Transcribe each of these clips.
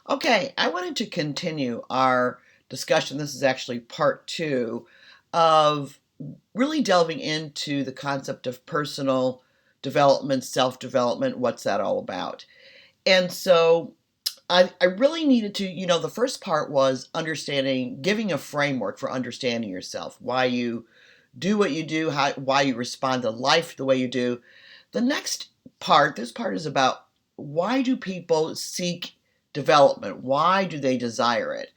Okay, I wanted to continue our discussion. This is actually part two of really delving into the concept of personal development, self development. What's that all about? And so I really needed to, the first part was understanding, giving a framework for understanding yourself, why you do what you do, why you respond to life the way you do. The next part, this part is about why do people seek development? Why do they desire it?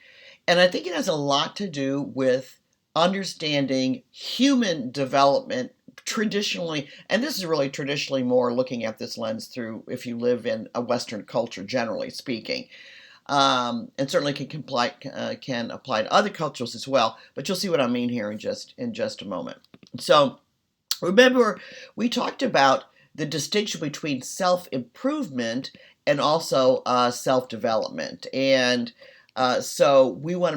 And I think it has a lot to do with understanding human development traditionally, and this is really traditionally more looking at this lens through if you live in a Western culture, generally speaking. And certainly can apply to other cultures as well. But you'll see what I mean here in just a moment. So remember, we talked about the distinction between self improvement and also self development, and so that we want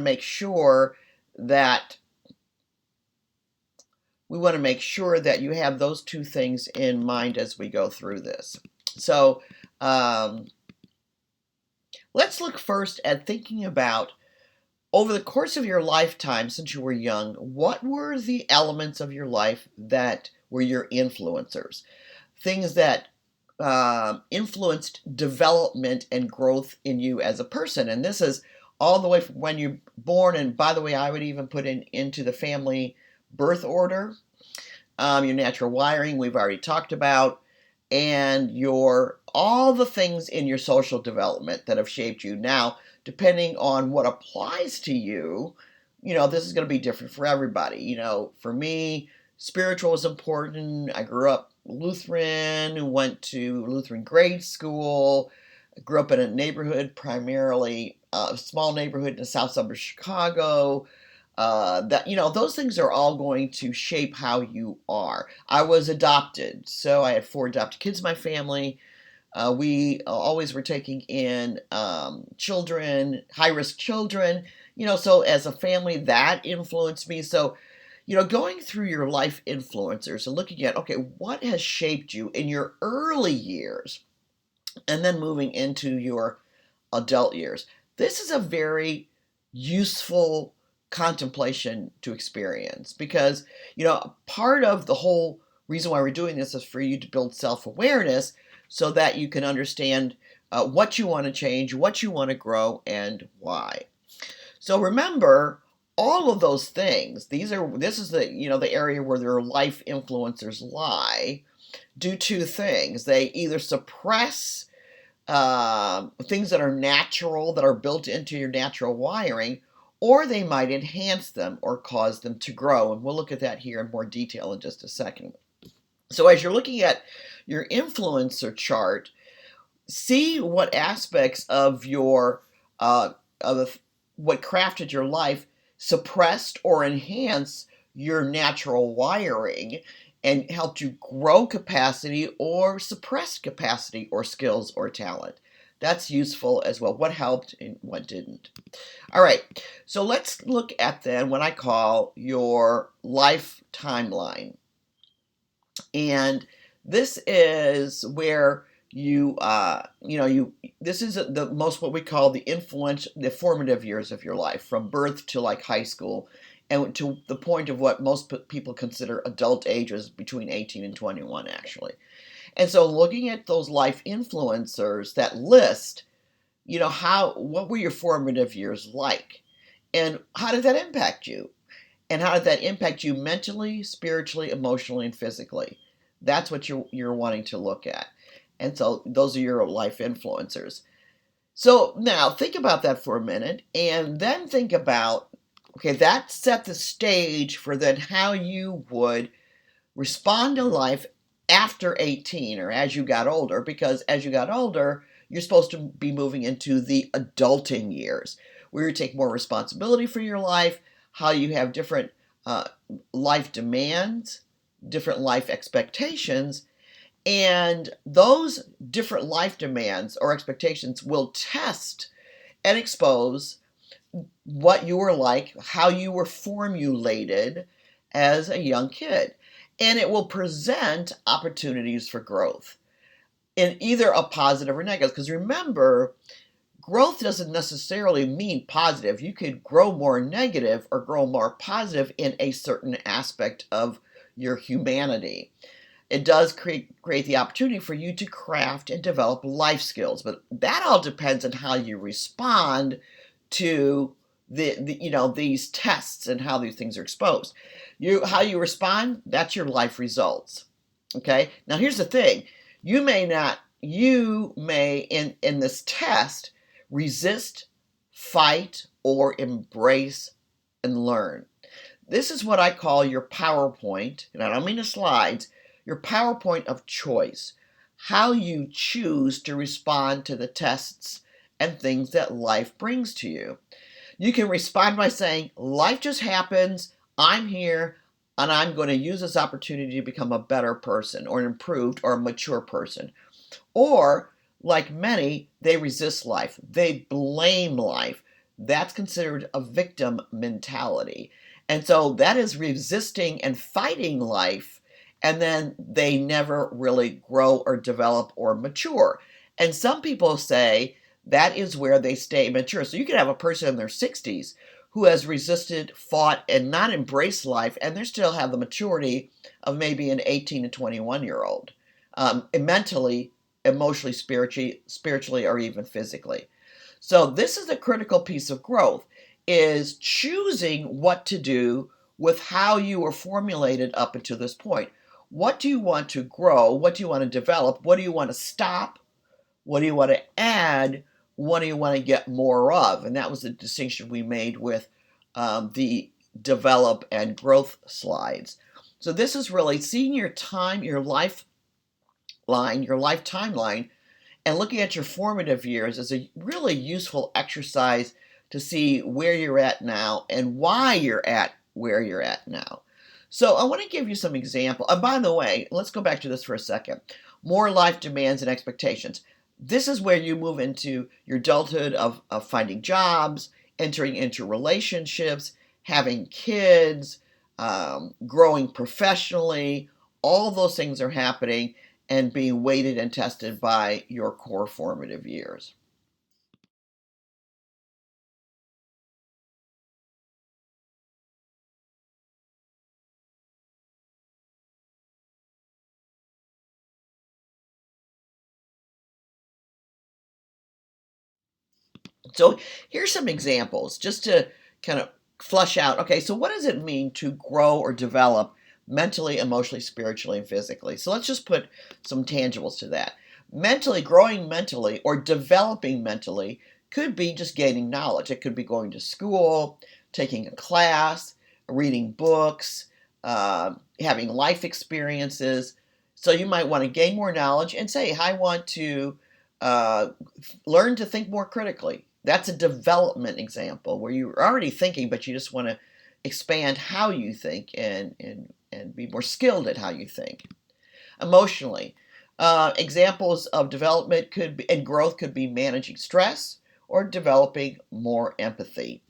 to make sure that you have those two things in mind as we go through this. So um, let's look first at thinking about over the course of your lifetime since you were young, what were the elements of your life that were your influencers? Things that influenced development and growth in you as a person. And this is all the way from when you're born. And by the way, I would even put into the family birth order, your natural wiring, we've already talked about, and your all the things in your social development that have shaped you. Now, depending on what applies to you, this is going to be different for everybody. For me, spiritual was important. I grew up Lutheran, went to Lutheran grade school. I grew up in a neighborhood, primarily a small neighborhood in the south suburbs of Chicago. Those things are all going to shape how you are. I was adopted, so I had 4 adopted kids in my family. We always were taking in children, high risk children. So as a family, that influenced me. So going through your life influencers and looking at, okay, what has shaped you in your early years and then moving into your adult years. This is a very useful contemplation to experience because, part of the whole reason why we're doing this is for you to build self awareness so that you can understand what you want to change, what you want to grow, and why. So remember, all of those things, this is the area where their life influencers lie, do two things. They either suppress things that are natural, that are built into your natural wiring, or they might enhance them or cause them to grow. And we'll look at that here in more detail in just a second. So as you're looking at your influencer chart, see what aspects of your of what crafted your life suppressed or enhanced your natural wiring and helped you grow capacity or suppress capacity or skills or talent. That's useful as well. What helped and what didn't. All right, so let's look at then what I call your life timeline. And this is where this is the most what we call the formative years of your life, from birth to like high school, and to the point of what most people consider adult ages, between 18 and 21, actually. And so looking at those life influencers, that list, what were your formative years like? And how did that impact you? And how did that impact you mentally, spiritually, emotionally, and physically? That's what you're wanting to look at. And so those are your life influencers. So now think about that for a minute and then think about, okay, that set the stage for then how you would respond to life after 18 or as you got older, because as you got older, you're supposed to be moving into the adulting years where you take more responsibility for your life, how you have different uh, life demands, different life expectations, and those different life demands or expectations will test and expose what you were like, how you were formulated as a young kid. And it will present opportunities for growth in either a positive or negative. Because remember, growth doesn't necessarily mean positive. You could grow more negative or grow more positive in a certain aspect of your humanity. It does create the opportunity for you to craft and develop life skills, but that all depends on how you respond to these tests and how these things are exposed. How you respond, that's your life results. Okay, now here's the thing. You may in this test resist, fight, or embrace and learn. This is what I call your PowerPoint, and I don't mean the slides, your PowerPoint of choice. How you choose to respond to the tests and things that life brings to you. You can respond by saying, life just happens, I'm here, and I'm going to use this opportunity to become a better person, or an improved or a mature person. Or, like many, they resist life. They blame life. That's considered a victim mentality. And so that is resisting and fighting life, and then they never really grow or develop or mature. And some people say that is where they stay mature. So you could have a person in their 60s who has resisted, fought, and not embraced life, and they still have the maturity of maybe an 18 to 21-year-old, mentally, emotionally, spiritually, or even physically. So this is a critical piece of growth, is choosing what to do with how you were formulated up until this point. What do you want to grow? What do you want to develop? What do you want to stop? What do you want to add? What do you want to get more of? And that was the distinction we made with the develop and growth slides. So this is really seeing your time, your lifeline, your life timeline, and looking at your formative years is a really useful exercise to see where you're at now and why you're at where you're at now. So I want to give you some examples. And by the way, let's go back to this for a second. More life demands and expectations. This is where you move into your adulthood of finding jobs, entering into relationships, having kids, growing professionally. All those things are happening and being weighted and tested by your core formative years. So here's some examples just to kind of flush out. Okay, so what does it mean to grow or develop mentally, emotionally, spiritually, and physically? So let's just put some tangibles to that. Mentally, growing mentally or developing mentally could be just gaining knowledge. It could be going to school, taking a class, reading books, having life experiences. So you might want to gain more knowledge and say, I want to uh, learn to think more critically. That's a development example where you're already thinking, but you just want to expand how you think and be more skilled at how you think. Emotionally, examples of development could be, and growth could be managing stress or developing more empathy.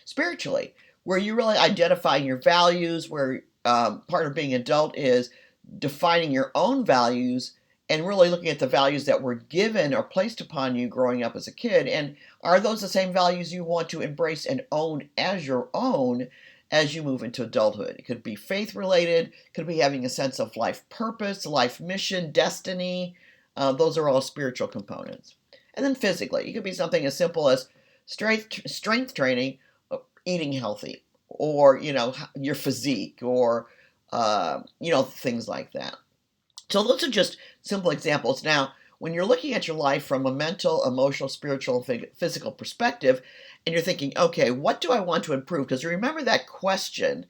Spiritually, where you're really identifying your values, where part of being adult is defining your own values and really looking at the values that were given or placed upon you growing up as a kid. And are those the same values you want to embrace and own as your own as you move into adulthood? It could be faith related, could be having a sense of life purpose, life mission, destiny. Those are all spiritual components. And then physically, it could be something as simple as strength training, eating healthy, or your physique, or things like that. So those are just simple examples. Now, when you're looking at your life from a mental, emotional, spiritual, and physical perspective, and you're thinking, okay, what do I want to improve? Because remember that question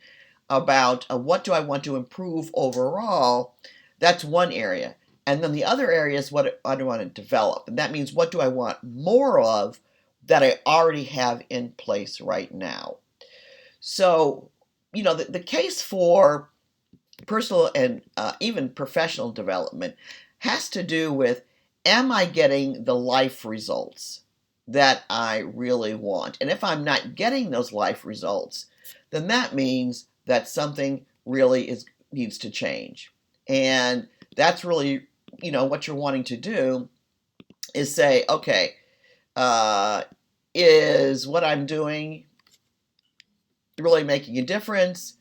about what do I want to improve overall? That's one area. And then the other area is what do I want to develop? And that means what do I want more of that I already have in place right now? So, the case for personal and even professional development has to do with, am I getting the life results that I really want? And if I'm not getting those life results, then that means that something really needs to change. And that's really, what you're wanting to do is say, okay, Is what I'm doing really making a difference?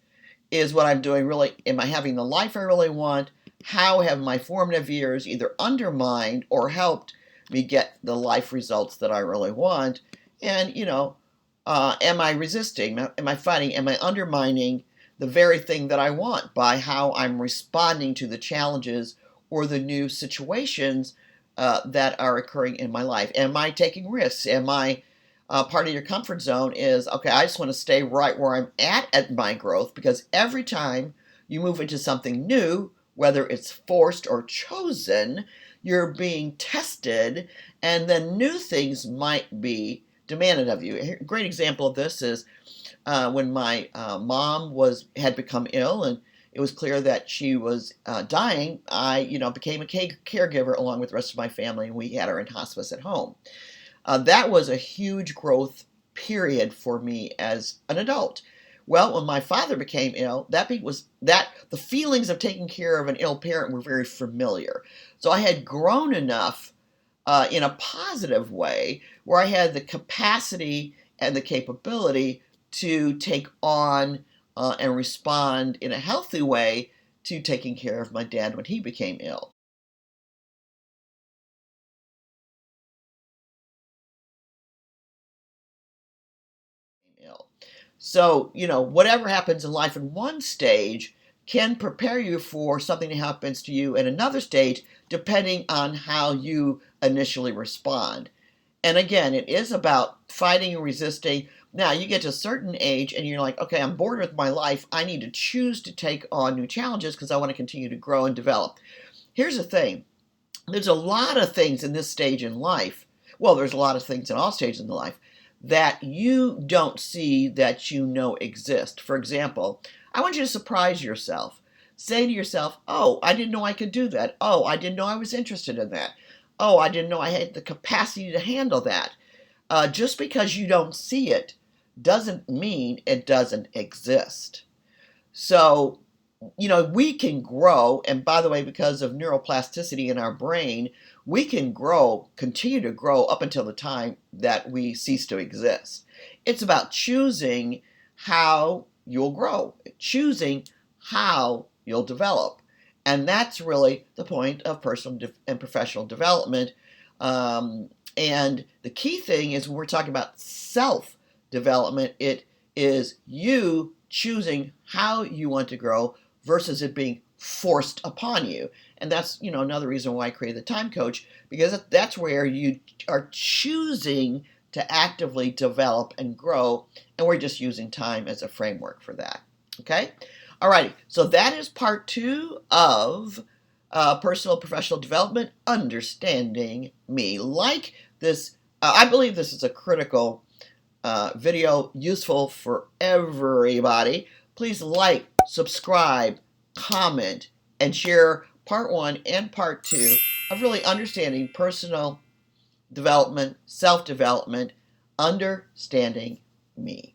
Is what I'm doing really, am I having the life I really want? How have my formative years either undermined or helped me get the life results that I really want? And, am I resisting? Am I fighting? Am I undermining the very thing that I want by how I'm responding to the challenges or the new situations that are occurring in my life? Am I taking risks? Am I part of your comfort zone is, okay, I just want to stay right where I'm at my growth, because every time you move into something new, whether it's forced or chosen, you're being tested, and then new things might be demanded of you. A great example of this is when my mom had become ill, and it was clear that she was dying. I, became a caregiver along with the rest of my family, and we had her in hospice at home. That was a huge growth period for me as an adult. Well, when my father became ill, the feelings of taking care of an ill parent were very familiar. So I had grown enough in a positive way where I had the capacity and the capability to take on and respond in a healthy way to taking care of my dad when he became ill. Ill. So, whatever happens in life in one stage can prepare you for something that happens to you in another stage, depending on how you initially respond. And again, it is about fighting and resisting. Now, you get to a certain age and you're like, okay, I'm bored with my life. I need to choose to take on new challenges because I want to continue to grow and develop. Here's the thing, there's a lot of things in this stage in life. Well, there's a lot of things in all stages in the life that you don't see that exist. For example, I want you to surprise yourself. Say to yourself, oh, I didn't know I could do that. Oh, I didn't know I was interested in that. Oh, I didn't know I had the capacity to handle that. Just because you don't see it doesn't mean it doesn't exist. So, we can grow. And by the way, because of neuroplasticity in our brain, we can grow, continue to grow up until the time that we cease to exist. It's about choosing how you'll grow, choosing how you'll develop. And that's really the point of personal and professional development. And the key thing is when we're talking about self development, it is you choosing how you want to grow versus it being forced upon you. And that's, another reason why I created the time coach, because that's where you are choosing to actively develop and grow, and we're just using time as a framework for that. Okay? All righty. So that is part 2 of personal professional development, understanding me. Like this, I believe this is a critical video, useful for everybody. Please like, subscribe, comment, and share part 1 and part 2 of really understanding personal development, self-development, understanding me.